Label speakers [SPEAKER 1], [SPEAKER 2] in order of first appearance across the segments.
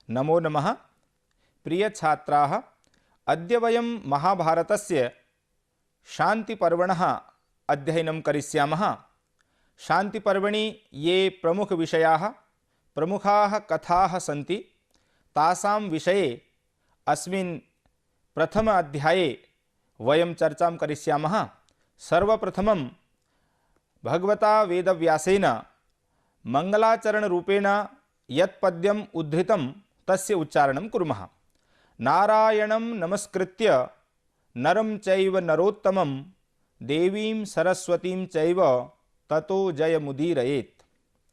[SPEAKER 1] नमो नमः। प्रिय छात्राः, अद्य वयं महाभारतस्य शान्तिपर्वणः अध्ययनं करिष्यामः। शान्तिपर्वणि ये प्रमुखविषयाः, प्रमुखाः कथाः सन्ति, तासां विषये अस्मिन् प्रथम अध्याये वयं चर्चां करिष्यामः। सर्वप्रथमं भगवता वेदव्यासेन मङ्गलाचरणरूपेण यत् पद्यम् उद्धृतं तस्य उच्चारणं कुर्मः। नारायणं नमस्कृत्य नरं चैव नरोत्तमं देवीं सरस्वतीं चैव ततो जयमुदीरयेत्।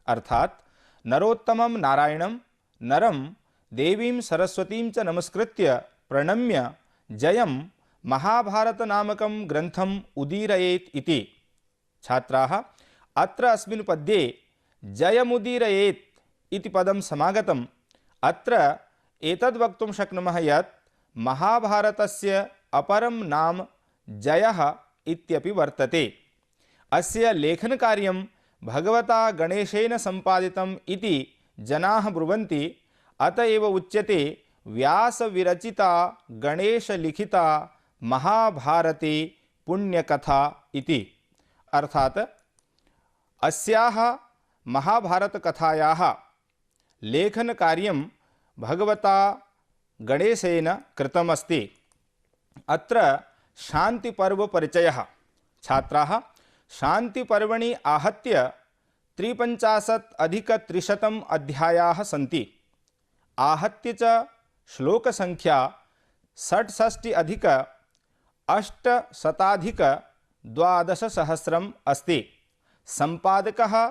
[SPEAKER 1] अर्थात नरोत्तमं नारायणं, नरं देवीं सरस्वतीं च नमस्कृत्य प्रणम्य जयं महाभारत नामकं ग्रन्थम् उदीरयेत् इति। छात्राः, अत्र अस्मिन् पद्ये जयमुदीरयेत् इति पदं समागतम्। अत्र एतद् वक्तुं शक्नुमः यत् महाभारतस्य अपरं नाम जयः इत्यपि वर्तते। अस्य लेखनकार्यं भगवता गणेशेन सम्पादितम् इति जनाः ब्रुवन्ति। अत एव उच्यते व्यासविरचिता गणेशलिखिता महाभारते पुण्यकथा इति। अर्थात अस्याः महाभारतकथायाः लेखनकार्यं भगवता गणेशेन कृतमस्ति। अत्र शान्तिपर्वपरिचयः। छात्राः, शान्तिपर्वणि आहत्य 53 अध्यायाः सन्ति। आहत्य च श्लोकसङ्ख्या 66,812 अस्ति। सम्पादकः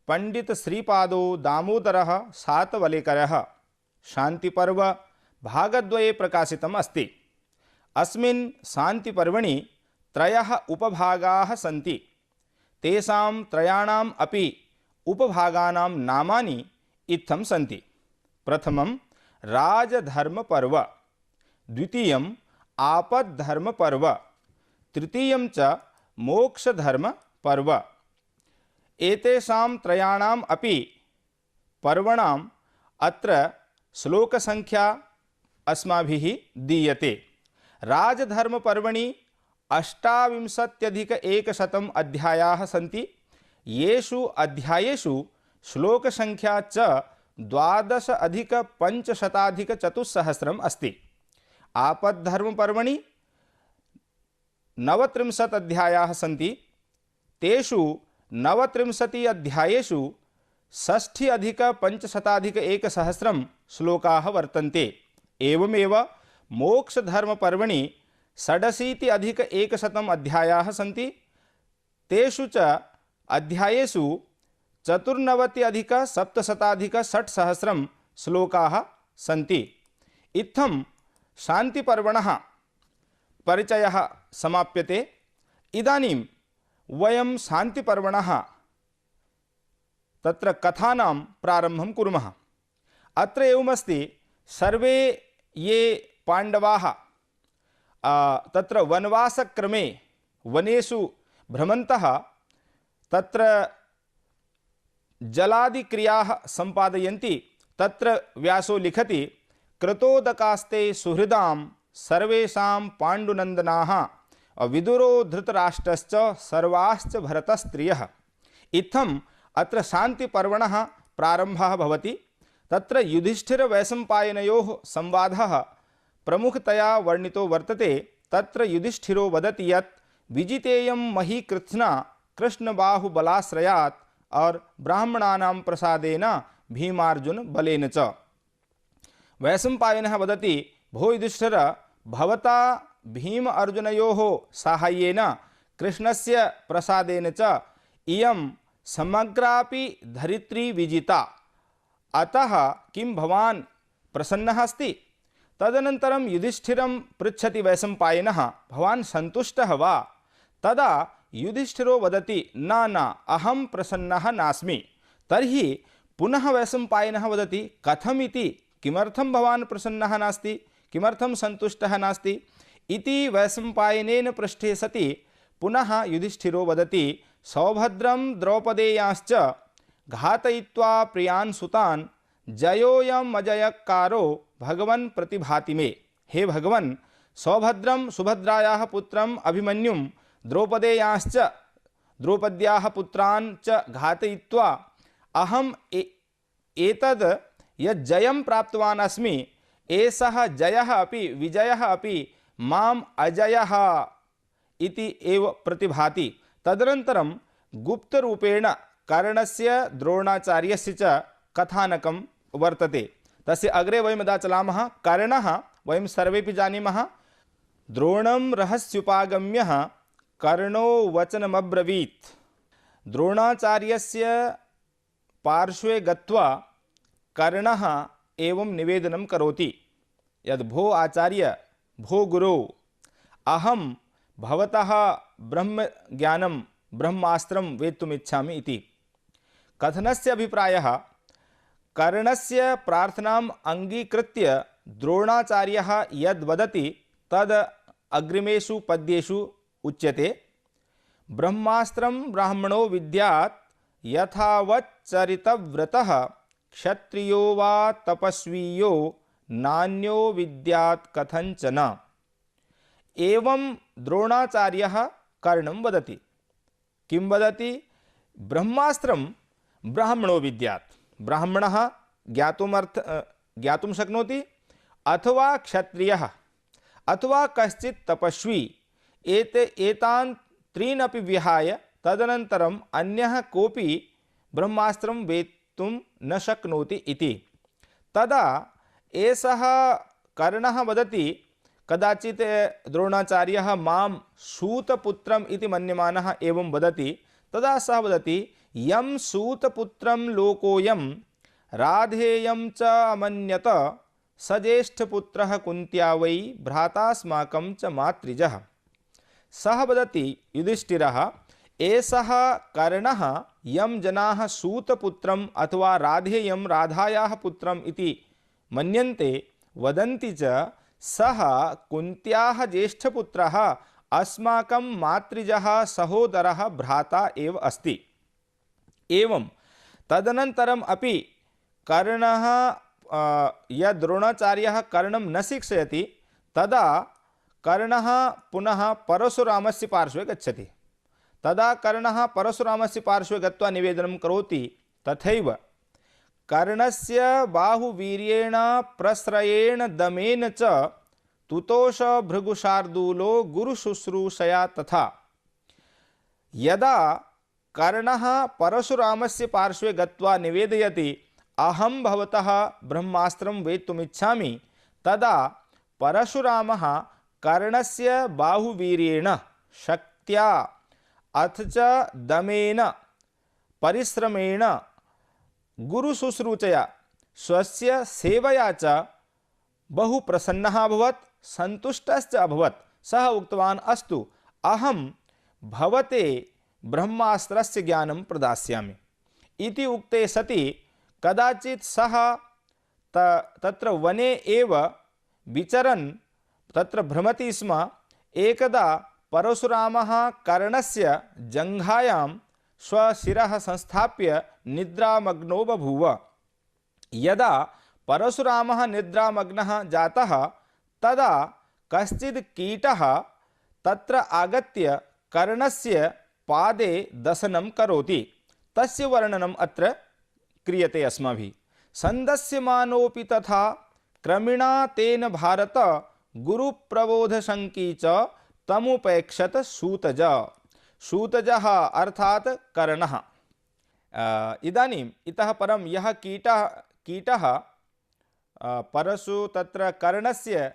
[SPEAKER 1] पंडित श्रीपादो दामोदरः सातवलेकरः। शान्तिपर्व भागद्वये प्रकाशितम् अस्ति। अस्मिन् शान्तिपर्वणि त्रयः उपभागाः सन्ति। तेषां त्रयाणाम् अपि उपभागानां नामानि इत्थं सन्ति। प्रथमं राजधर्मपर्व, द्वितीयम् आपद्धर्मपर्व, तृतीयं च मोक्षधर्मपर्व। एतेषां त्रयाणाम् अपि पर्वणाम् अत्र श्लोकसङ्ख्या अस्माभिः दीयते। राजधर्मपर्वणि 28,100 अध्यायाः सन्ति। येषु अध्यायेषु श्लोकसङ्ख्या च 12,500 अस्ति। आपद्धर्मपर्वणि 39 अध्यायाः सन्ति। तेषु 39 अध्यायेषु 60,500 श्लोकाः वर्तन्ते। एवमेव मोक्षधर्मपर्वणि 87,100 अध्यायाः सन्ति। तेषु च अध्यायेषु 94,760 श्लोकाः सन्ति। इत्थं शान्तिपर्वणः परिचयः समाप्यते। इदानीं वयं शान्तिपर्वणः तत्र कथानां प्रारम्भं कुर्मः। अत्र एवमस्ति, सर्वे ये पाण्डवाः तत्र वनवासक्रमे वनेषु भ्रमन्तः तत्र जलादिक्रियाः सम्पादयन्ति। तत्र व्यासो लिखति, कृतोदकास्ते सुहृदां सर्वेषां पाण्डुनन्दनाः विदुरो धृतराष्ट्रश्च सर्वाश्च भरतस्त्रियः। इत्थम् अत्र शान्तिपर्वणः प्रारम्भः भवति। तत्र युधिष्ठिरवैशम्पायनयोः संवादः प्रमुखतया वर्णितो वर्तते। तत्र युधिष्ठिरो वदति यत् विजितेयं मही कृत्स्ना कृष्णबाहुबलाश्रयात् और ब्राह्मणानां प्रसादेन भीमार्जुन बलेन च। वैशम्पायनः वदति, भो युधिष्ठिर, भवता भीम अर्जुनयोः साहाय्येन कृष्णस्य प्रसादेन च इयं समग्रापि धरित्री विजिता। अतः किं भवान् प्रसन्नः अस्ति? तदनन्तरं युधिष्ठिरं पृच्छति वैशम्पायनः, भवान् सन्तुष्टः वा? तदा युधिष्ठिरो वदति, न अहं प्रसन्नः नास्मि। तर्हि पुनः वैशम्पायनः वदति, कथमिति? किमर्थं भवान् प्रसन्नः नास्ति? किमर्थं सन्तुष्टः नास्ति इति वैशम्पायनेन पृष्ठे सति पुनः युधिष्ठिरो वदति, सौभद्रं द्रौपदेयांश्च घातयित्वा प्रियान् सुतान् जयोयम अजयकारो भगवन् प्रतिभाति मे। हे भगवन्, सौभद्रम सुभद्रायाः पुत्रम अभिमन्युम द्रौपद्याः पुत्रान् च घातयित्वा अहम एतद् यज्जयं प्राप्तवान् अस्मि, एषः जयः अपि विजयः अपि माम अजयः इति एव प्रतिभाति। तदनन्तरं गुप्तरूपेण कर्णस्य द्रोणाचार्यस्य च कथानकं वर्तते। तस्य अग्रे वयं यदा चलामः, कर्णः वयं सर्वेपि जानीमः, द्रोणं रहस्युपागम्य कर्णो वचनमब्रवीत्। द्रोणाचार्यस्य पार्श्वे गत्वा कर्णः एवं निवेदनं करोति यद् भो आचार्य, भो गुरो, अहं भवतः ब्रह्मज्ञानं ब्रह्मास्त्रं वेत्तुमिच्छामि इति। कथनस्य अभिप्रायः, कर्णस्य प्रार्थनाम् अङ्गीकृत्य द्रोणाचार्यः यद् वदति तद् अग्रिमेषु पद्येषु उच्यते। ब्रह्मास्त्रं ब्राह्मणो विद्यात् यथावत् चरितव्रतः, क्षत्रियो वा तपस्वीयो नान्यो विद्यात् कथंचन। एवं द्रोणाचार्यः कर्णं वदति। किं वदति? ब्रह्मास्त्रं ब्राह्मणो विद्यात्। ब्राह्मणः ज्ञातुं शक्नोति, अथवा क्षत्रियः, अथवा कश्चित् तपस्वी। एतान् त्रीन् अपि विहाय तदनन्तरम् अन्यः कोऽपि ब्रह्मास्त्रं वेत्तुं न शक्नोति इति। तदा एषः कर्णः वदति, कदाचित् द्रोणाचार्यः मां सूतपुत्रम् इति मन्यमानः एवं वदति। तदा सः वदति, यं सूतपुत्रं लोकोऽयं राधेयं च अमन्यत, स ज्येष्ठपुत्रः कुन्त्या वै भ्रातास्माकं च मातृजः। सः वदति, युधिष्ठिरः, एषः कर्णः यं जनाः सूतपुत्रम् अथवा राधेयं राधायाः पुत्रम् इति मन्यन्ते, वदन्ति च, सः कुन्त्याः ज्येष्ठपुत्रः अस्माकं मातृजः सहोदरः भ्राता एव अस्ति। एवं तदनन्तरम् अपि कर्णः यद् द्रोणाचार्यः कर्णं न शिक्षयति, तदा कर्णः पुनः परशुरामस्य पार्श्वे गच्छति। तदा कर्णः परशुरामस्य पार्श्वे गत्वा निवेदनं करोति, तथैव कर्णस्य बाहुवीर्येण प्रश्रयेण दमेन च तुतोष भृगुशार्दूलो गुरुशुश्रूषया तथा। यदा कर्णः परशुरामस्य पार्श्वे गत्वा निवेदयति, अहं भवतः ब्रह्मास्त्रं वेत्तुमिच्छामि, तदा परशुरामः कर्णस्य बाहुवीर्येण, शक्त्या अथ च दमेन, परिश्रमेण, गुरुशुश्रूषया, स्वस्य सेवया च बहु प्रसन्नः अभवत्, सन्तुष्टश्च अभवत्। सः उक्तवान्, अस्तु, अहं भवते ब्रह्मास्त्रस्य ज्ञानं प्रदास्यामि इति उक्ते सति कदाचित् सः तत्र वने एव विचरन् तत्र भ्रमति स्म। एकदा परशुरामः कर्णस्य जङ्घायां स्वशिरः संस्थाप्य निद्रामग्नो बभूव। यदा परशुरामः निद्रामग्नः जातः, तदा कश्चित् कीटः तत्र आगत्य कर्णस्य पादे दशनं करोति। तस्य वर्णनम् अत्र क्रियते अस्माभिः। सन्दस्यमानोऽपि तथा क्रमिणा तेन भारत गुरुप्रबोधशङ्की च तमुपेक्षत सूतज। सूतजः अर्थात् कर्णः। इदानीम् इतः परं यः कीटः परशु तत्र कर्णस्य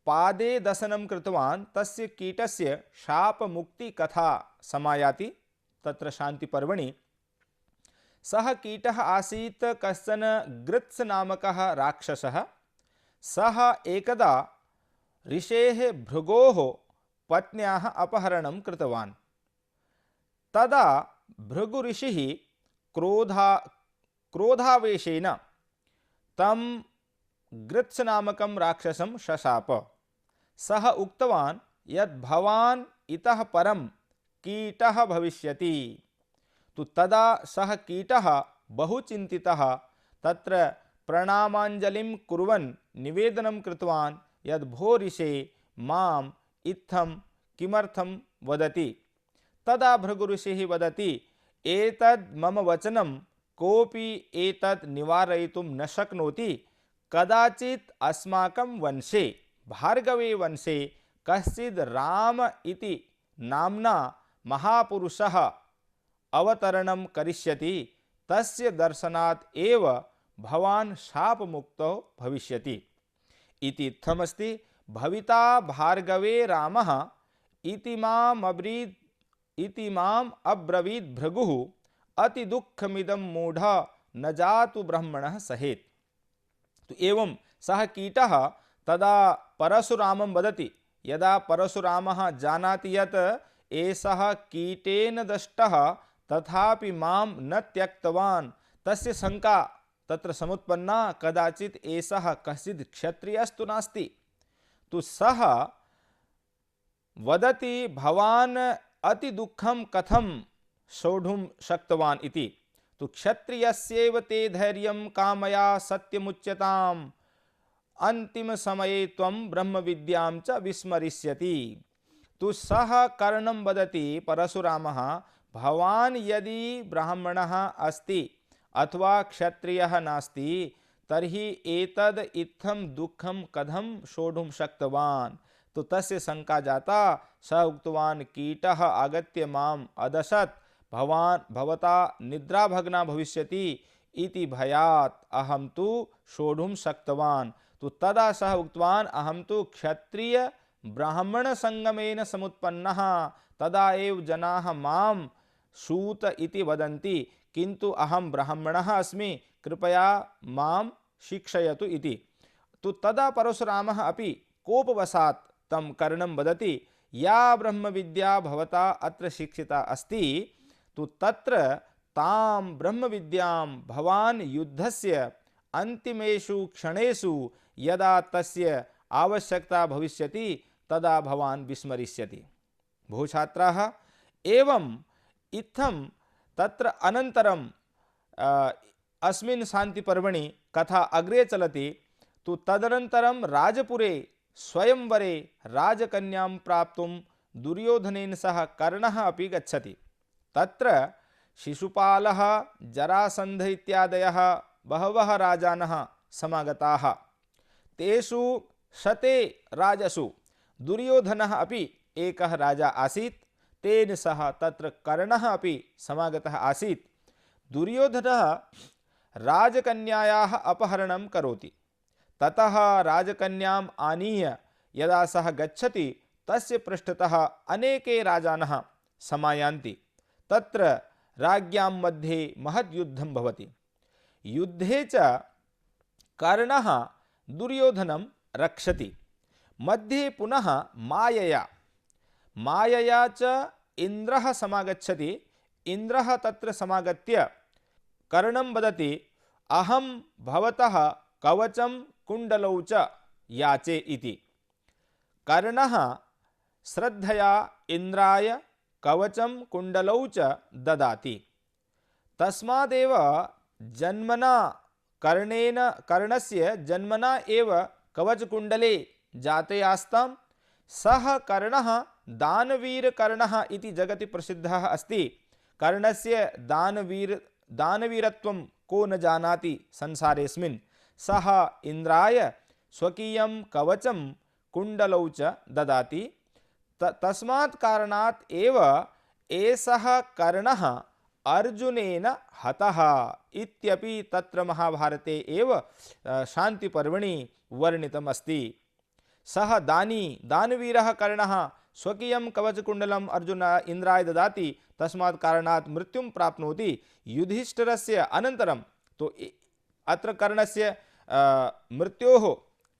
[SPEAKER 1] पादे दशनं कृतवान्, तस्य कीटस्य शापमुक्तिकथा समायाति तत्र शान्तिपर्वणि। सः कीटः आसीत् कश्चन गृत्स नामकः राक्षसः। सः एकदा ऋषेः भृगोः पत्न्याः अपहरणं कृतवान्। तदा भृगुऋषिः क्रोधावेशेन तं गृत्स नामकं राक्षसं शशाप। सः उक्तवान् यत् भवान् इतः परं कीटः भविष्यति। तदा सः कीटः बहु चिन्तितः तत्र प्रणामाञ्जलिं कुर्वन् निवेदनं कृतवान् यद् भो ऋषे माम् इत्थं किमर्थं वदति। तदा भृगुऋषिः वदति, एतद् मम वचनं कोऽपि एतत् निवारयितुं न शक्नोति। कदाचित् अस्माकं वंशे भार्गवे वंशे कश्चिद् राम इति नाम्ना महापुरुषः अवतरणं करिष्यति। तस्य दर्शनात् एव भवान् शापमुक्तो भविष्यति इति इत्थमस्ति। भविता भार्गवे रामः इति माम् अब्रवीत् भृगुः अति दुःखमिदं मूढ़ न जातु ब्रह्मणः सहेत्। तो एवं सः कीटः तदा परशुरामं वदति। यदा परशुरामः जानाति यत् एषः कीटेन दष्टः तथापि मां न त्यक्तवान्, तस्य शंका तत्र समुत्पन्ना, कदाचित् एषः कश्चित् क्षत्रियस्तु नास्ति। तो सः वदति, भवान् अति दुःखं कथं सोढुं शक्तवान् इति। तो क्षत्रियस्यैव ते धैर्यं कामया सत्यमुच्यताम् अंतिम समये त्वं ब्रह्म विद्यां च विस्मरिष्यति। तो सः कर्णं वदति परशुरामः, भवान् यदि ब्राह्मणः अस्ति अथवा क्षत्रियः नास्ति तर्हि एतद् इत्थं दुःखं कथं सोढुं शक्तवान्। तो तस्य शंका जाता। स उक्तवान्, कीटः आगत्य माम् अदशत्, भवता निद्राभग्ना भविष्यति इति भयात् अहं तु सोढुं शक्तवान्। तो तदा सः उक्तवान्, अहं तु क्षत्रिय ब्राह्मण संगमेन समुत्पन्नः, तदा एव जनाः मां सूत इति वदन्ति, किन्तु अहं ब्राह्मणः अस्मि, कृपया मां शिक्षयतु इति। तो तदा परशुरामः अपि कोपवशात् तं कर्णं वदति, या ब्रह्म विद्या भवता अत्र शिक्षिता अस्ति, तो तत्र तां ब्रह्म विद्यां भवान् युद्धस्य अन्तिमेषु क्षणेषु यदा तस्य आवश्यकता भविष्यति तदा भवान् विस्मरिष्यति। भो छात्राः, एवं इत्थं तत्र अनन्तरं अस्मिन् शान्तिपर्वणि कथा अग्रे चलति। तो तदनन्तरं राजपुरे स्वयंवरे राजकन्यां प्राप्तुं दुर्योधनेन सह कर्णः अपि गच्छति। तत्र शिशुपालः, जरासन्ध इत्यादयः बहवः राजानः समागताः। तेषु शते राजसु दुर्योधनः अपि एकः राजा आसीत्। तेन सह तत्र कर्णः अपि समागतः आसीत्। दुर्योधनः राजकन्यायाः अपहरणं करोति। ततः राजकन्याम् आनीय यदा सः गच्छति तस्य पृष्ठतः अनेके राजानः समायान्ति। तत्र राज्ञां मध्ये महद् युद्धं भवति। युद्धे च कर्णः दुर्योधनं रक्षति। मध्ये पुनः मायया च इन्द्रः समागच्छति। इन्द्रः तत्र समागत्य कर्णं वदति, अहं भवतः कवचं कुण्डलौ च याचे इति। कर्णः श्रद्धया इन्द्राय कवचं कुण्डलौ च ददाति। तस्मादेव जन्मना कर्णस्य जन्मना एव कवचकुण्डले जाते आस्तां। सः कर्णः दानवीरकर्णः इति जगति प्रसिद्धः अस्ति। कर्णस्य दानवीरत्वं को न जानाति संसारेऽस्मिन्। सः इन्द्राय स्वकीयं कवचं कुण्डलौ च ददाति। तस्मात् कारणात् एव एषः कर्णः अर्जुनेन हतः इत्यपि तत्र महाभारते एव शान्तिपर्वणि वर्णितम् अस्ति। सः दानवीरः कर्णः स्वकीयं कवचकुण्डलम् अर्जुन इन्द्राय ददाति, तस्मात् कारणात् मृत्युं प्राप्नोति। युधिष्ठिरस्य अनन्तरं तो अत्र कर्णस्य मृत्योः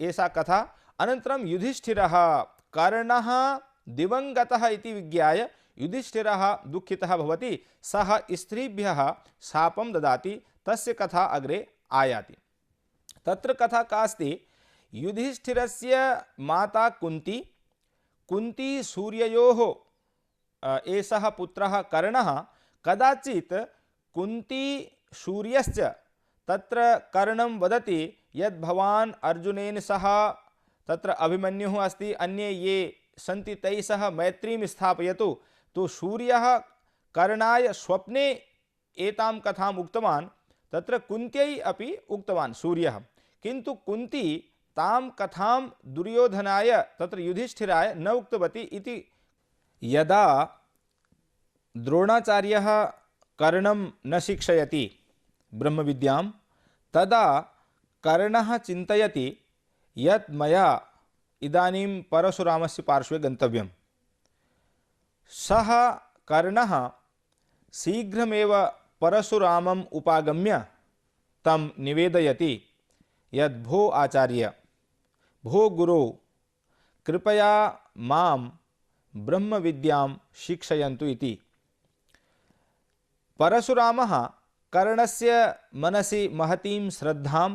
[SPEAKER 1] एषा कथा। अनन्तरं युधिष्ठिरः कर्णः दिवङ्गतः इति विज्ञाय युधिष्ठिरः दुःखितः भवति। सः स्त्रीभ्यः शापं ददाति। तस्य कथा अग्रे आयाति। तत्र कथा का अस्ति, युधिष्ठिरस्य माता कुन्ती सूर्ययोः एषः पुत्रः कर्णः। कदाचित् कुन्ती सूर्यश्च तत्र कर्णं वदति यद् भवान् अर्जुनेन सह तत्र अभिमन्युः अस्ति, अन्ये ये सन्ति तैः सह मैत्रीं स्थापयतु। तो सूर्यः कर्णाय स्वप्ने एतां कथाम् उक्तवान्, तत्र कुन्त्यै अपि उक्तवान् सूर्यः, किन्तु कुन्ती तां कथां दुर्योधनाय तत्र युधिष्ठिराय न उक्तवती इति। यदा द्रोणाचार्यः कर्णं न शिक्षयति ब्रह्मविद्यां, तदा कर्णः चिन्तयति यत् मया इदानीं परशुरामस्य पार्श्वे गन्तव्यं। सः कर्णः शीघ्रमेव परशुरामम् उपागम्य तं निवेदयति यद् भो आचार्य, भो गुरो, कृपया मां ब्रह्मविद्यां शिक्षयन्तु इति। परशुरामः कर्णस्य मनसि महतीं श्रद्धां,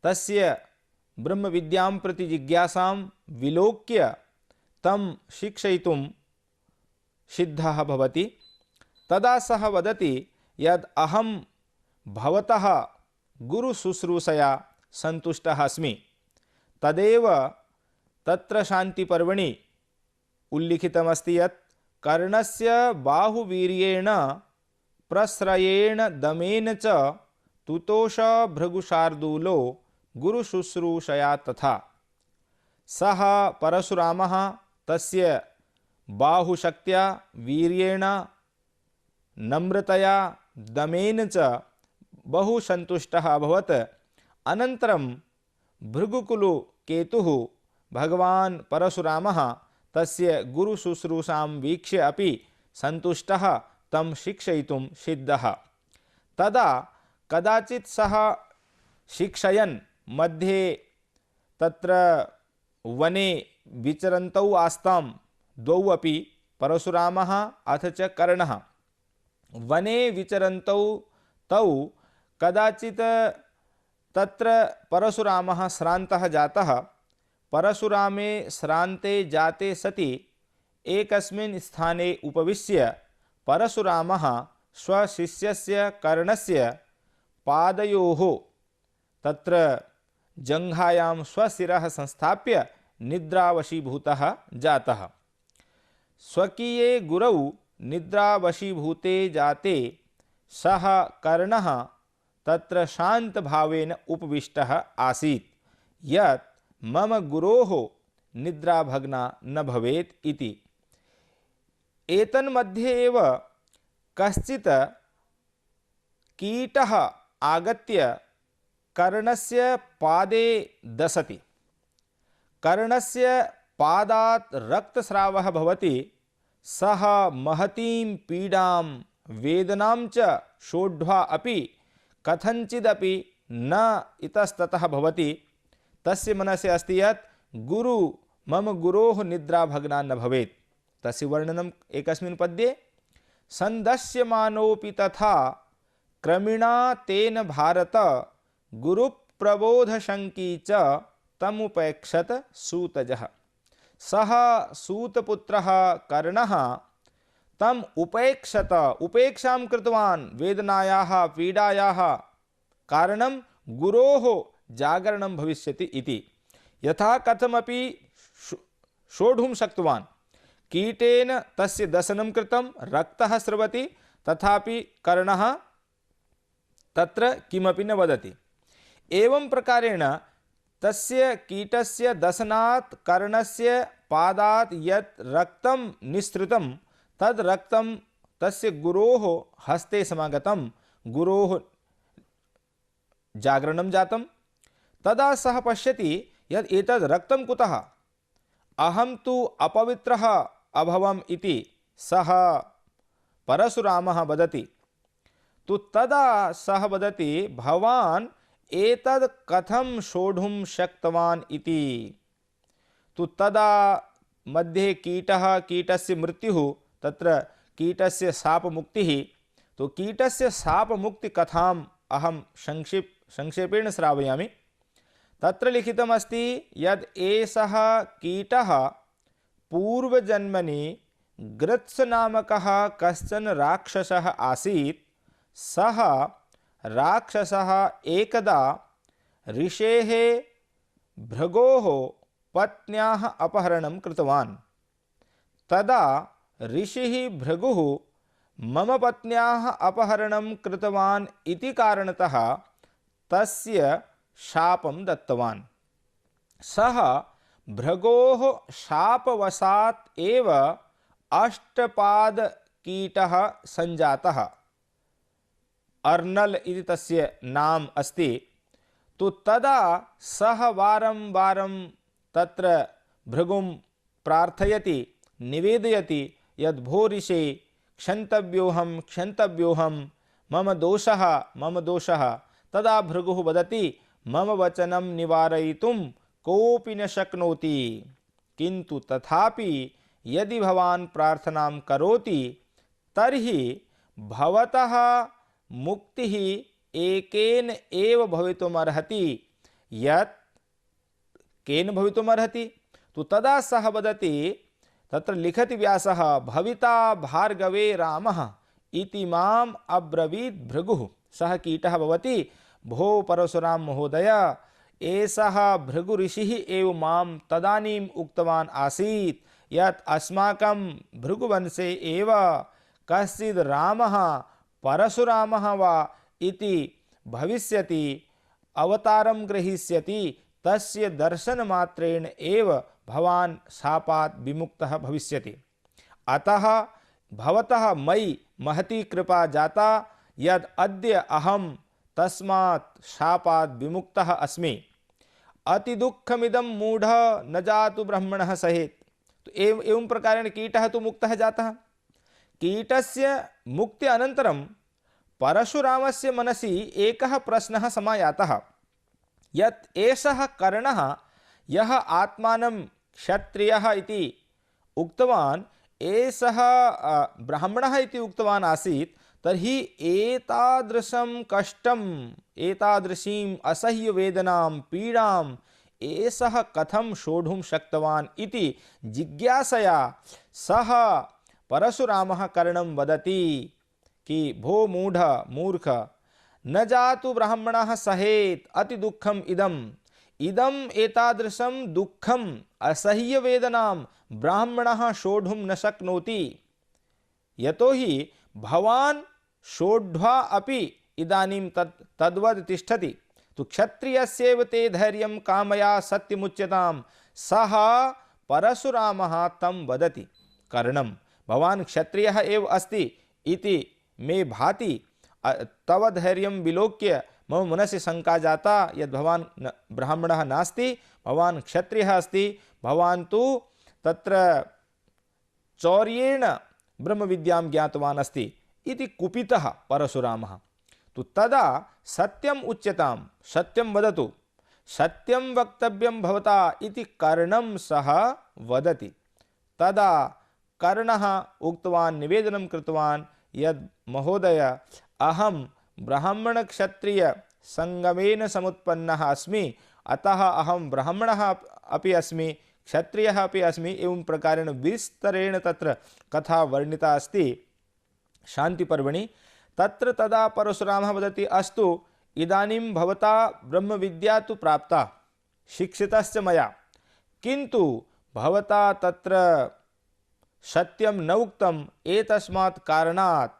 [SPEAKER 1] तस्य ब्रह्मविद्यां प्रति जिज्ञासां विलोक्य तं शिक्षयितुं सिद्धः भवति। तदा सः वदति यद् अहं भवतः गुरुशुश्रूषया सन्तुष्टः अस्मि। तदेव तत्र शान्तिपर्वणि उल्लिखितमस्ति यत् कर्णस्य बाहुवीर्येण प्रश्रयेण दमेन च तुतोष भृगुशार्दूलो गुरुशुश्रूषया तथा। सः परशुरामः तस्य बाहुशक्त्या वीर्येण नम्रतया दमेन च बहु सन्तुष्टः अभवत्। अनन्तरं भृगुकुलु केतुः भगवान् परशुरामः तस्य गुरुशुश्रूषां वीक्ष्य अपि सन्तुष्टः तं शिक्षयितुं सिद्धः। तदा कदाचित् सः शिक्षयन् मध्ये तत्र वने विचरन्तौ आस्तां द्वौ अपि, परशुरामः अथ च कर्णः। वने विचरन्तौ तौ कदाचित् तत्र परशुरामः श्रान्तः जातः। परशुरामे श्रान्ते जाते सति एकस्मिन् स्थाने उपविश्य परशुरामः स्वशिष्यस्य कर्णस्य पादयोः तत्र जङ्घायां स्वशिरः संस्थाप्य निद्रावशीभूतः जातः। स्वकीये गुरौ निद्रावशीभूते जाते सः कर्णः तत्र शान्तभावेन उपविष्टः आसीत् यत् मम गुरोः निद्राभग्ना न भवेत् इति। एतन्मध्ये एव कश्चित् कीटः आगत्य कर्णस्य पादे दशति। कर्णस्य पादात् रक्तस्रावः भवति। सः महतीं पीडां वेदनां च सोढ्वा अपि कथञ्चिदपि न इतस्ततः भवति। तस्य मनसि अस्ति यत् मम गुरोः निद्रा भग्ना न भवेत्। तस्य वर्णनम् एकस्मिन् पद्ये, सन्दस्यमानोऽपि तथा क्रमिणा तेन भारत गुरुप्रबोधशङ्की च तमुपैक्षत सूतजः। सः सूतपुत्रः कर्णः तम उपेक्षत, उपेक्षां कृतवान्। वेदनायाः पीडायाः कारणं गुरोः जागरणं भविष्यति इति। यथा कथमपि सोढुं शक्तवान्। कीटेन तस्य दशनं कृतं, रक्तः स्रवति, तथापि कर्णः तत्र किमपि न वदति। एवं प्रकारेण तस्य कीटस्य दशनात् कर्णस्य पादात् यत् रक्तं निःसृतं, तद् रक्तं तस्य गुरोः हस्ते समागतं, गुरोः जागरणं जातं। तदा सः पश्यति यत् एतद् रक्तं कुतः, अहं तु अपवित्रः अभवम् इति सः परशुरामः वदति। तु तदा सः वदति, भवान् एतद् कथं सोढुं शक्तवान् इति। तु तदा मध्ये कीटस्य मृत्युः, तत्र कीटस्य शापमुक्तिः। तो कीटस्य शापमुक्तिकथाम् अहं संक्षेपेण श्रावयामि। तत्र लिखितमस्ति यद् एषः कीटः पूर्वजन्मनि गृत्स नामकः कश्चन राक्षसः आसीत्। सः राक्षसः एकदा ऋषेः भृगोः पत्न्याः अपहरणं कृतवान्। तदा ऋषिः भृगुः मम पत्न्याः अपहरणं कृतवान् इति कारणतः तस्य शापं दत्तवान्। सः भृगोः शापवशात् एव अष्टपादकीटः सञ्जातः। अर्नल इति तस्य नाम अस्ति। तो तदा सः वारं वारं तत्र भृगुं प्रार्थयति, निवेदयति यद् भो ऋषे क्षन्तव्योऽहं क्षन्तव्योऽहं, मम दोषः। तदा भृगुः वदति मम वचनं निवारयितुं कोऽपि न शक्नोति, किन्तु तथापि यदि भवान् प्रार्थनां करोति तर्हि भवतः मुक्तिः एकेन एव भवितुमर्हति। यत् केन भवितुमर्हति? तो तदा सः वदति, तत्र लिखति व्यासः, भविता भार्गवे रामः इति माम् अब्रवीत् भृगुः। सः कीटः भवति, भो परशुराम महोदय, एषः भृगु ऋषिः एव मां तदानीम् उक्तवान् आसीत् यत् अस्माकं भृगुवंशे एव कश्चिद् रामः परशुरामः वा इति भविष्यति, अवतारं ग्रहीष्यति, तस्य दर्शनमात्रेण एव भवान् शापात् विमुक्तः भविष्यति। अतः भवतः मयि महती कृपा जाता यद् अद्य अहं तस्मात् शापात् विमुक्तः अस्मि। अति दुःखमिदं मूढः न जातु ब्रह्मणः सहेत्। तो एवं प्रकारेण कीटः तु मुक्तः जातः। कीटस्य मुक्ति अनन्तरं परशुरामस्य मनसि एकः प्रश्नः समायातः यत् एषः कर्णः यः आत्मानं क्षत्रियः इति उक्तवान्, एषः ब्राह्मणः इति उक्तवान् आसीत्, तर्हि एतादृशं कष्टम्, एतादृशीम् असह्यवेदनां पीडाम् एषः कथं सोढुं शक्तवान् इति जिज्ञासया सः परशुरामः कर्णं वदति कि भो मूढ मूर्ख, न जातु ब्राह्मणः सहेत् अति दुःखम् इदम् एतादृशं दुःखम् असह्यवेदनां ब्राह्मणः सोढुं न शक्नोति। यतोहि भवान् सोढ्वा अपि इदानीं तद्वद् तिष्ठति। तु क्षत्रियस्यैव ते धैर्यं कामया सत्यमुच्यतां। सः परशुरामः तं वदति, कर्णं, भवान् क्षत्रियः एव अस्ति इति मे भाति। तव धैर्यं विलोक्य मम मनसि शंका जाता यद् भवान् ब्राह्मणः नास्ति, भवान् क्षत्रियः अस्ति। भवान् तु तत्र चौर्येण ब्रह्मविद्यां ज्ञातवान् अस्ति इति कुपितः परशुरामः। तु तदा सत्यम् उच्यतां, सत्यं वदतु, सत्यं वक्तव्यं भवता इति कर्णं सः वदति। तदा कर्णः उक्तवान्, निवेदनं कृतवान् यद् महोदय, अहं ब्राह्मणक्षत्रिय संगमेन समुत्पन्नः अस्मि, अतः अहं ब्राह्मणः अपि अस्मि, क्षत्रियः अपि अस्मि। एवं प्रकारेण विस्तरेण तत्र कथा वर्णिता अस्ति शान्तिपर्वणि। तत्र तदा परशुरामः वदति, अस्तु, इदानीं भवता ब्रह्मविद्या तु प्राप्ता, शिक्षितश्च मया, किन्तु भवता तत्र सत्यं न उक्तम्। एतस्मात् कारणात्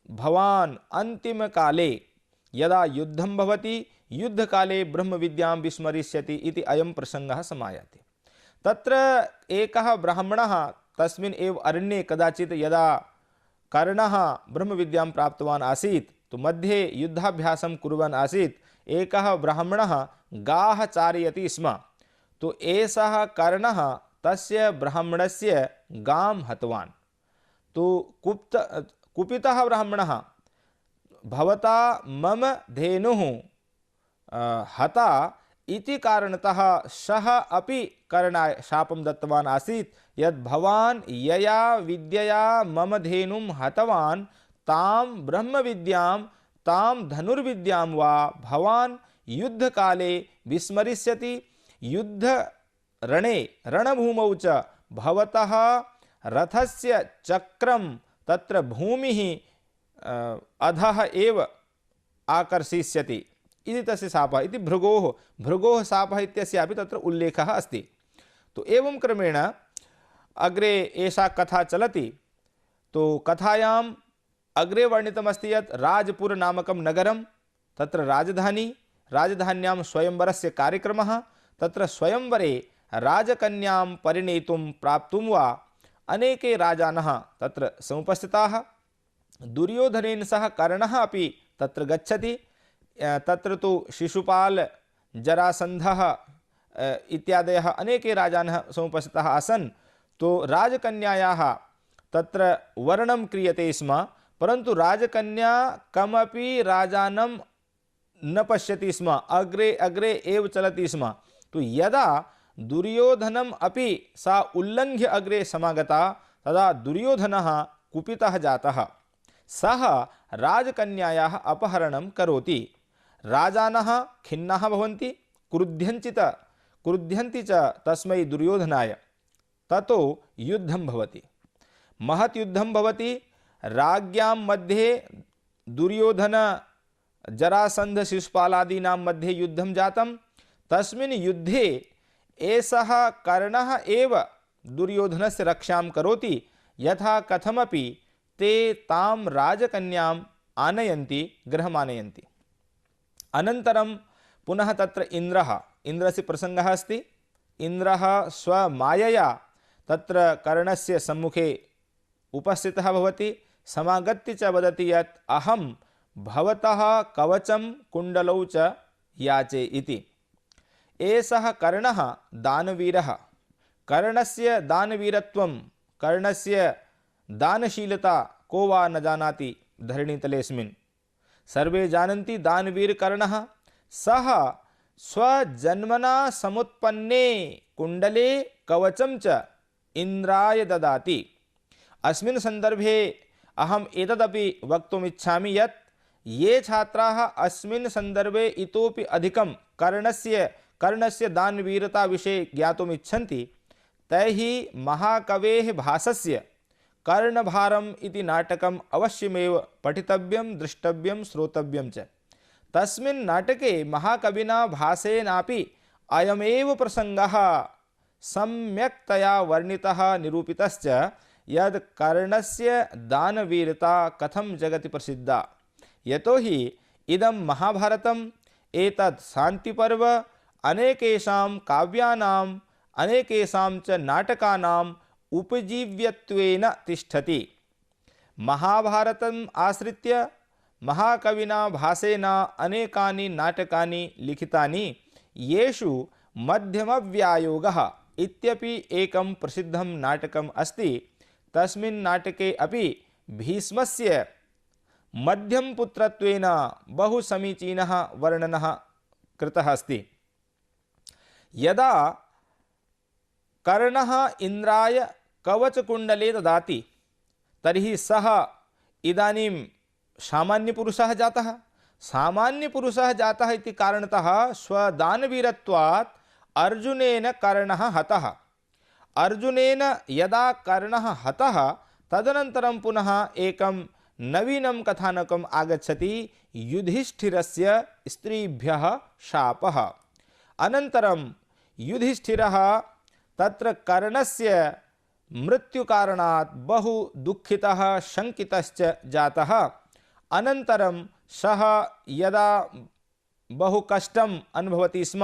[SPEAKER 1] भवान् अन्तिमकाले यदा युद्धं भवति, युद्धकाले ब्रह्मविद्यां विस्मरिष्यति इति अयं प्रसङ्गः समायाति। तत्र एकः ब्राह्मणः तस्मिन् एव अरण्ये कदाचित् यदा कर्णः ब्रह्मविद्यां प्राप्तवान् आसीत्, तो मध्ये युद्धाभ्यासं कुर्वन् आसीत्। एकः ब्राह्मणः गाः चारयति स्म। तो एषः कर्णः तस्य ब्राह्मणस्य गां हतवान्। तो कुपितः ब्राह्मणः, भवता मम धेनुः हता इति कारणतः सः अपि कर्णाय शापं दत्तवान् आसीत् यद् भवान् यया विद्यया मम धेनुं हतवान्, तां ब्रह्मविद्यां, तां धनुर्विद्यां वा भवान् युद्धकाले विस्मरिष्यति। युद्धरणे रणभूमौ च भवतः रथस्य चक्रं तत्र भूमिः अधः एव आकर्षयिष्यति इति तस्य शापः इति भृगोः शापः इत्यस्यापि तत्र उल्लेखः अस्ति। तो एवं क्रमेण अग्रे एषा कथा चलति। तो कथायाम् अग्रे वर्णितमस्ति यत् राजपुर नामकं नगरं, तत्र राजधान्यां स्वयंवरस्य कार्यक्रमः, तत्र स्वयंवरे राजकन्यां परिणेतुं प्राप्तुं वा अनेके राजानः तत्र समुपस्थिताः। दुर्योधनेन सह कर्णः अपि तत्र गच्छति। तत्र तु शिशुपाल, जरासन्धः इत्यादयः अनेके राजानः समुपस्थिताः आसन्। तो राजकन्यायाः तत्र वर्णनं क्रियते स्म, परन्तु राजकन्या कमपि राजानं न पश्यति स्म, अग्रे अग्रे एव चलति स्म। तो यदा दुर्योधनम् अपि सा उल्लङ्घ्य अग्रे समागता तदा दुर्योधनः कुपितः जातः। सः राजकन्यायाः अपहरणं करोति। राजानः खिन्नाः भवन्ति, क्रुध्यन्ति च तस्मै दुर्योधनाय। ततो युद्धं भवति, महत् युद्धं भवति। राज्ञां मध्ये दुर्योधन जरासन्ध शिशुपालादीनां मध्ये युद्धं जातं। तस्मिन् युद्धे एषः कर्णः एव दुर्योधनस्य रक्षां करोति। यथा कथमपि ते तां राजकन्याम् आनयन्ति, गृहमानयन्ति। अनन्तरं पुनः तत्र इन्द्रस्य प्रसङ्गः अस्ति। इन्द्रः स्वमायया तत्र कर्णस्य सम्मुखे उपस्थितः भवति, समागत्य च वदति यत् अहं भवतः कवचं कुण्डलौ च याचे इति। एषः कर्णः दानवीरः। कर्णस्य दानवीरत्वं, कर्णस्य दानशीलता को वा न जानाति धरणीतलेऽस्मिन्। सर्वे जानन्ति दानवीरकर्णः। सः स्वजन्मना समुत्पन्ने कुण्डले कवचं च इन्द्राय ददाति। अस्मिन् सन्दर्भे अहम् एतदपि वक्तुम् इच्छामि यत् ये छात्राः अस्मिन् सन्दर्भे इतोपि अधिकं कर्णस्य दानवीरता विषये ज्ञातुम् इच्छन्ति, तैः महाकवेः भासस्य कर्णभारम् इति नाटकम् अवश्यमेव पठितव्यं, द्रष्टव्यं, श्रोतव्यं च। तस्मिन् नाटके महाकविना भासेनापि अयमेव प्रसङ्गः सम्यक्तया वर्णितः, निरूपितश्च यद् कर्णस्य दानवीरता कथं जगति प्रसिद्धा। यतोहि इदं महाभारतम्, एतत् शान्तिपर्व अनेकेषां काव्यानाम्, अनेकेषां च नाटकानाम् उपजीव्यत्वेन तिष्ठति। महाभारतम् आश्रित्य महाकविना भासेन अनेकानि नाटकानि लिखितानि, येषु मध्यमव्यायोगः इत्यपि एकं प्रसिद्धं नाटकम् अस्ति। तस्मिन् नाटके अपि भीष्मस्य मध्यमपुत्रत्वेन बहु समीचीनः वर्णनः कृतः अस्ति। यदा कर्णः इन्द्राय कवचकुण्डले ददाति, तर्हि सः इदानीं सामान्यपुरुषः जातः। सामान्यपुरुषः जातः इति कारणतः स्वदानवीरत्वात् अर्जुनेन कर्णः हतः। अर्जुनेन यदा कर्णः हतः, तदनन्तरं पुनः एकं नवीनं कथानकम् आगच्छति, युधिष्ठिरस्य स्त्रीभ्यः शापः। अनन्तरं युधिष्ठिरः तत्र कर्णस्य मृत्युकारणात् बहु दुःखितः, शङ्कितश्च जातः। अनन्तरं सः यदा बहु कष्टम् अनुभवति स्म,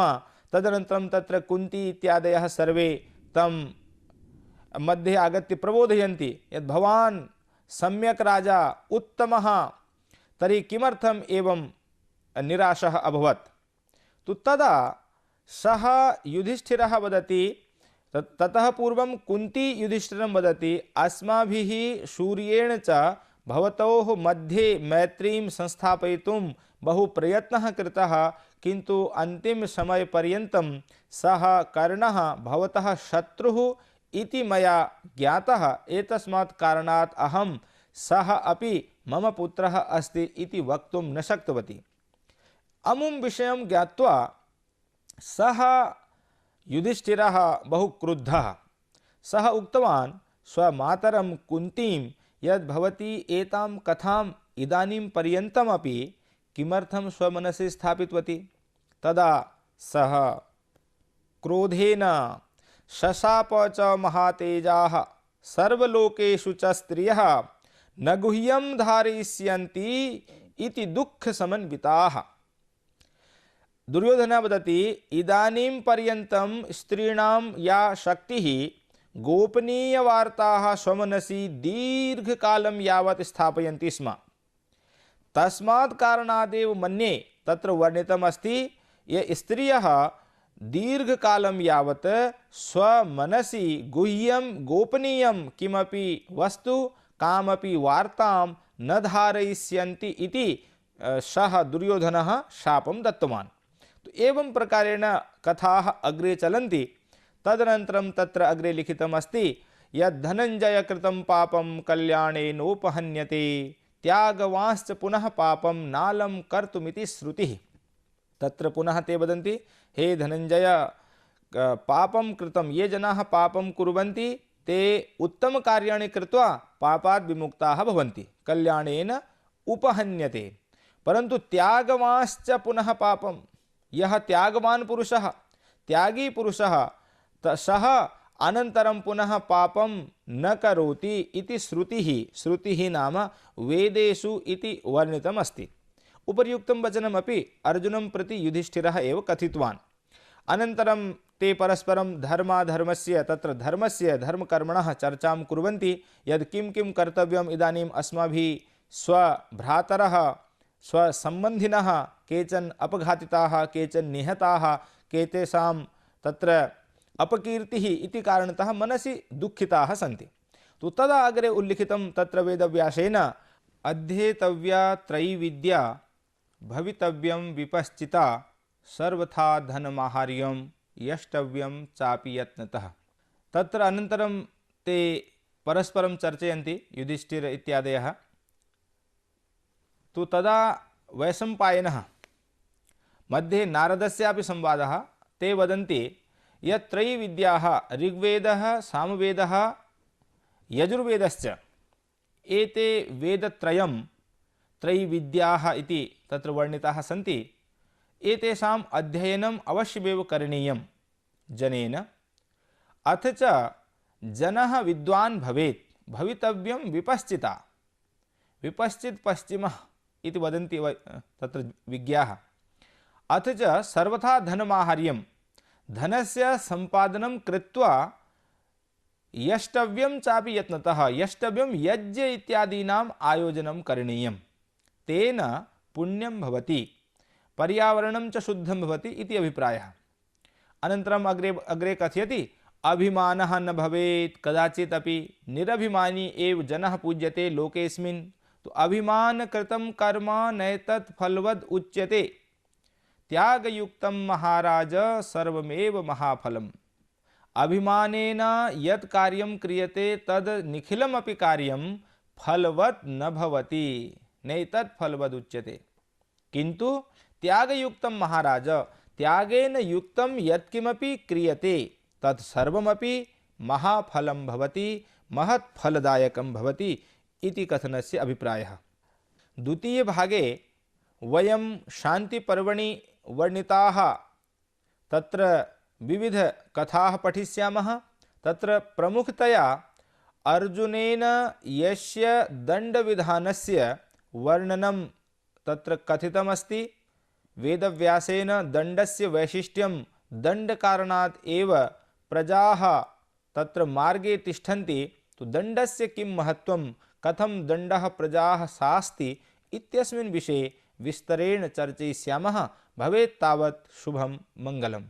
[SPEAKER 1] तदनन्तरं तत्र कुन्ती इत्यादयः सर्वे तं मध्ये आगत्य प्रबोधयन्ति यत् भवान् सम्यक् राजा, उत्तमः, तर्हि किमर्थम् एवं निराशः अभवत्। तु तदा सः युधिष्ठिरः वदति, ततः पूर्वं कुन्ती युधिष्ठिरं वदति, अस्माभिः सूर्येण च भवतोः मध्ये मैत्रीं संस्थापयितुं बहु प्रयत्नः कृतः, किन्तु अन्तिमसमयपर्यन्तं सः कर्णः भवतः शत्रुः इति मया ज्ञातः। एतस्मात् कारणात् अहं सः अपि मम पुत्रः अस्ति इति वक्तुं न शक्तवती। अमुं विषयं ज्ञात्वा सः युधिष्ठिरः बहु क्रुद्धः। सः उक्तवान् स्वमातरं कुन्तीं यद् भवती एतां कथाम् इदानीं पर्यन्तमपि किमर्थं स्वमनसि स्थापितवती? तदा सः क्रोधेन शशाप च महातेजाः सर्वलोकेषु च स्त्रियः न गुह्यं धारयिष्यन्ति इति दुःखसमन्विताः। दुर्योधनः वदति, इदानीं पर्यन्तं स्त्रीणां या शक्तिः गोपनीयवार्ताः स्वमनसि दीर्घकालं यावत् स्थापयन्ति स्म, तस्मात् कारणादेव मन्ये तत्र वर्णितमस्ति ये स्त्रियः दीर्घकालं यावत् स्वमनसि गुह्यं गोपनीयं किमपि वस्तु कामपि वार्तां न धारयिष्यन्ति इति सः दुर्योधनः शापं दत्तवान्। तो एवं प्रकारेण कथाः अग्रे चलन्ति। तदनन्तरं तत्र अग्रे लिखितमस्ति यद् धनञ्जय कृतं पापं कल्याणेनोपहन्यते त्यागवांश्च पुनः पापं नालं कर्तुमिति श्रुतिः। तत्र पुनः ते वदन्ति, हे धनञ्जय, पापं कृतं, ये जनाः पापं कुर्वन्ति ते उत्तमकार्याणि कृत्वा पापात् विमुक्ताः भवन्ति, कल्याणेन उपहन्यते। परन्तु त्यागवांश्च पुनः पापं, यः त्यागवान् पुरुषः, त्यागी पुरुषः, सः अनन्तरं पुनः पापं न करोति इति श्रुतिः। श्रुतिः नाम वेदेषु इति वर्णितमस्ति। उपर्युक्तं वचनमपि अर्जुनं प्रति युधिष्ठिरः एव कथितवान्। अनन्तरं ते परस्परं धर्माधर्मस्य, तत्र धर्मस्य धर्मकर्मणः चर्चां कुर्वन्ति। यद् किं किं कर्तव्यम् इदानीम् अस्माभिः, स्वभ्रातरः स्वसम्बन्धिनः केचन अपघातिताः, केचन निहताः, केतेषां तत्र अपकीर्तिः इति कारणतः मनसि दुःखिताः सन्ति। तो तदा अग्रे उल्लिखितं तत्र वेदव्यासेन अध्येतव्या त्रयीविद्या भवितव्यं विपश्चिता सर्वथा धनमाहार्यं यष्टव्यं चापि यत्नतः। तत्र अनन्तरं ते परस्परं चर्चयन्ति युधिष्ठिर इत्यादयः। तो तदा वैशम्पायनः मध्ये नारदस्यापि संवादः। ते वदन्ति यत् त्रयीविद्याः ऋग्वेदः, सामवेदः, यजुर्वेदश्च, एते वेदत्रयं त्रयीविद्याः इति तत्र वर्णिताः सन्ति। एतेषाम् अध्ययनम् अवश्यमेव करणीयं जनेन। अथ च जनः विद्वान् भवेत्, भवितव्यं विपश्चिता। विपश्चित् पश्चिमः इति वदन्ति तत्र विज्ञाः। अथ च सर्वथा धनमाहार्यं, धनस्य सम्पादनं कृत्वा यष्टव्यं चापि यत्नतः, यष्टव्यं यज्ञ इत्यादीनाम् आयोजनं करणीयं। तेन पुण्यं भवति, पर्यावरणं च शुद्धं भवति इति अभिप्रायः। अनन्तरम् अग्रे कथयति अभिमानः न भवेत् कदाचित् अपि, निरभिमानी एव जनः पूज्यते लोकेऽस्मिन्। तो अभिमानकृतं कर्म नैतत् फलवद् उच्यते, त्यागयुक्तं महाराज सर्वमेव महाफलम्। अभिमानेन यत् कार्यं क्रियते तद् निखिलमपि कार्यं फलवत् न भवति, नैतत् फलवद् उच्यते। किन्तु त्यागयुक्तं महाराज, त्यागेन युक्तं यत्किमपि क्रियते तत् सर्वमपि महाफलं भवति, महत् फलदायकं भवति इति कथनस्य अभिप्रायः। द्वितीय भागे वयं शान्तिपर्वणि वर्णिताः तत्र विविध कथाः पठिष्यामः। तत्र प्रमुखतया अर्जुनेन यस्य दण्डविधानस्य वर्णनं तत्र कथितमस्ति। वेदव्यासेन दण्डस्य वैशिष्ट्यं, दण्डकारणात् एव प्रजाः तत्र मार्गे तिष्ठन्ति। तो दण्डस्य किं महत्त्वं, कथं दण्डः प्रजाः शास्ति इत्यस्मिन् विषये विस्तरेण चर्चयिष्यामः। भवेत् तावत् शुभं मङ्गलम्।